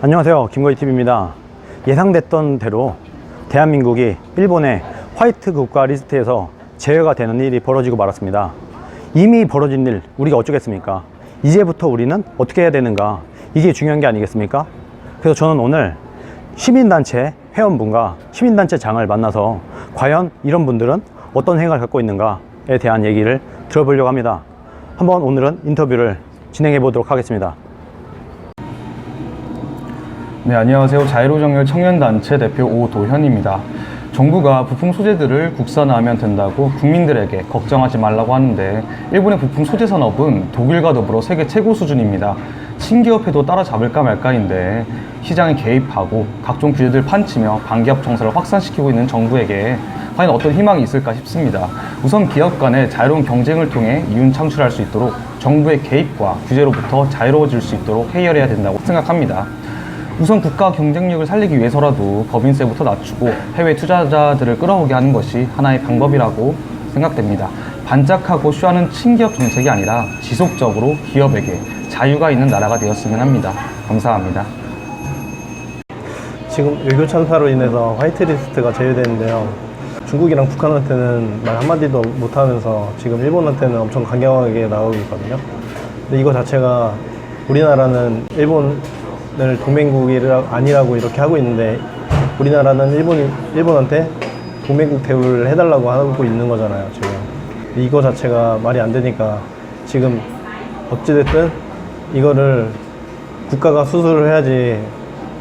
안녕하세요, 김거희TV입니다. 예상됐던 대로 대한민국이 일본의 화이트 국가 리스트에서 제외가 되는 일이 벌어지고 말았습니다. 이미 벌어진 일 우리가 어쩌겠습니까? 이제부터 우리는 어떻게 해야 되는가, 이게 중요한 게 아니겠습니까? 그래서 저는 오늘 시민단체 회원분과 시민단체 장을 만나서 과연 이런 분들은 어떤 생각을 갖고 있는가에 대한 얘기를 들어보려고 합니다. 한번 오늘은 인터뷰를 진행해 보도록 하겠습니다. 네, 안녕하세요. 자유로정열 청년단체 대표 오도현입니다. 정부가 부품 소재들을 국산화하면 된다고 국민들에게 걱정하지 말라고 하는데, 일본의 부품 소재 산업은 독일과 더불어 세계 최고 수준입니다. 신기업해도 따라잡을까 말까인데 시장에 개입하고 각종 규제들 판치며 반기업 정서를 확산시키고 있는 정부에게 과연 어떤 희망이 있을까 싶습니다. 우선 기업 간의 자유로운 경쟁을 통해 이윤 창출할 수 있도록 정부의 개입과 규제로부터 자유로워질 수 있도록 해결해야 된다고 생각합니다. 우선 국가 경쟁력을 살리기 위해서라도 법인세부터 낮추고 해외 투자자들을 끌어오게 하는 것이 하나의 방법이라고 생각됩니다. 반짝하고 쇼하는 친기업 정책이 아니라 지속적으로 기업에게 자유가 있는 나라가 되었으면 합니다. 감사합니다. 지금 외교 참사로 인해서 화이트리스트가 제외되는데요. 중국이랑 북한한테는 말 한마디도 못하면서 지금 일본한테는 엄청 강경하게 나오고 있거든요. 근데 이거 자체가 우리나라는 일본을 동맹국이 아니라고 이렇게 하고 있는데, 우리나라는 일본한테 동맹국 대우를 해달라고 하고 있는 거잖아요, 지금. 이거 자체가 말이 안 되니까 지금 어찌됐든 이거를 국가가 수술을 해야지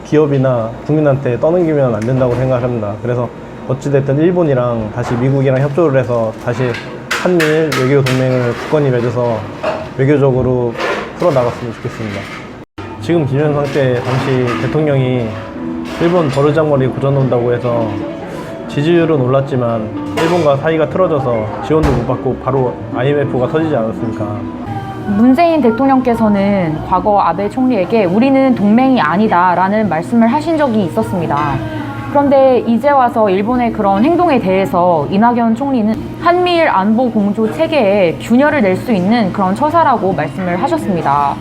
기업이나 국민한테 떠넘기면 안 된다고 생각합니다. 그래서 어찌됐든 일본이랑 다시 미국이랑 협조를 해서 다시 한미일 외교 동맹을 굳건히 맺어서 외교적으로 풀어나갔으면 좋겠습니다. 지금 김영삼 때 당시 대통령이 일본 버르장머리 고쳐놓는다고 해서 지지율은 올랐지만 일본과 사이가 틀어져서 지원도 못 받고 바로 IMF가 터지지 않았습니까? 문재인 대통령께서는 과거 아베 총리에게 우리는 동맹이 아니다라는 말씀을 하신 적이 있었습니다. 그런데 이제 와서 일본의 그런 행동에 대해서 이낙연 총리는 한미일 안보 공조 체계에 균열을 낼 수 있는 그런 처사라고 말씀을 하셨습니다.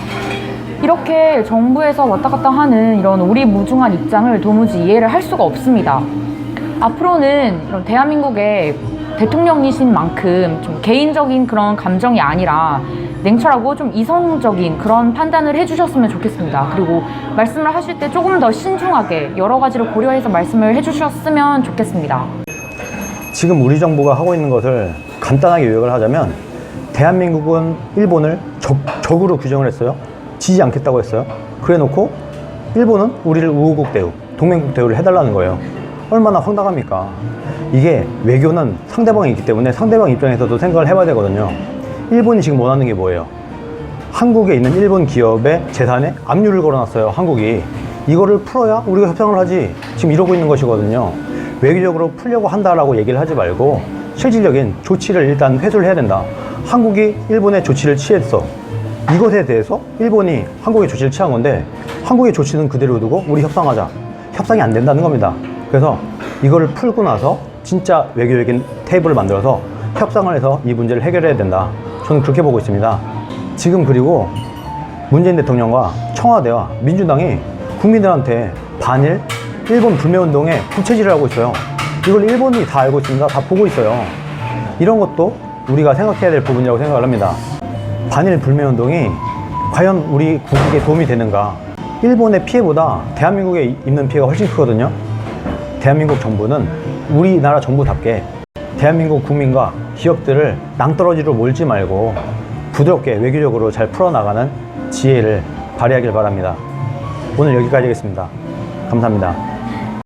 이렇게 정부에서 왔다 갔다 하는 이런 오리무중한 입장을 도무지 이해를 할 수가 없습니다. 앞으로는 이런 대한민국의 대통령이신 만큼 좀 개인적인 그런 감정이 아니라 냉철하고 좀 이성적인 그런 판단을 해주셨으면 좋겠습니다. 그리고 말씀을 하실 때 조금 더 신중하게 여러 가지를 고려해서 말씀을 해주셨으면 좋겠습니다. 지금 우리 정부가 하고 있는 것을 간단하게 요약을 하자면, 대한민국은 일본을 적으로 규정을 했어요. 지지 않겠다고 했어요. 그래 놓고 일본은 우리를 우호국 대우, 동맹국 대우를 해달라는 거예요. 얼마나 황당합니까? 이게 외교는 상대방이 있기 때문에 상대방 입장에서도 생각을 해봐야 되거든요. 일본이 지금 원하는 게 뭐예요? 한국에 있는 일본 기업의 재산에 압류를 걸어놨어요, 한국이. 이거를 풀어야 우리가 협상을 하지, 지금 이러고 있는 것이거든요. 외교적으로 풀려고 한다라고 얘기를 하지 말고 실질적인 조치를 일단 회수를 해야 된다. 한국이 일본의 조치를 취했어. 이것에 대해서 일본이 한국의 조치를 취한 건데, 한국의 조치는 그대로 두고 우리 협상하자. 협상이 안 된다는 겁니다. 그래서 이거를 풀고 나서 진짜 외교적인 테이블을 만들어서 협상을 해서 이 문제를 해결해야 된다. 저는 그렇게 보고 있습니다. 지금 그리고 문재인 대통령과 청와대와 민주당이 국민들한테 반일 일본 불매운동에 부채질을 하고 있어요. 이걸 일본이 다 알고 있습니다. 다 보고 있어요. 이런 것도 우리가 생각해야 될 부분이라고 생각을 합니다. 반일 불매운동이 과연 우리 국익에 도움이 되는가? 일본의 피해보다 대한민국에 입는 피해가 훨씬 크거든요. 대한민국 정부는 우리나라 정부답게 대한민국 국민과 기업들을 낭떠러지로 몰지 말고 부드럽게 외교적으로 잘 풀어나가는 지혜를 발휘하길 바랍니다. 오늘 여기까지 하겠습니다. 감사합니다.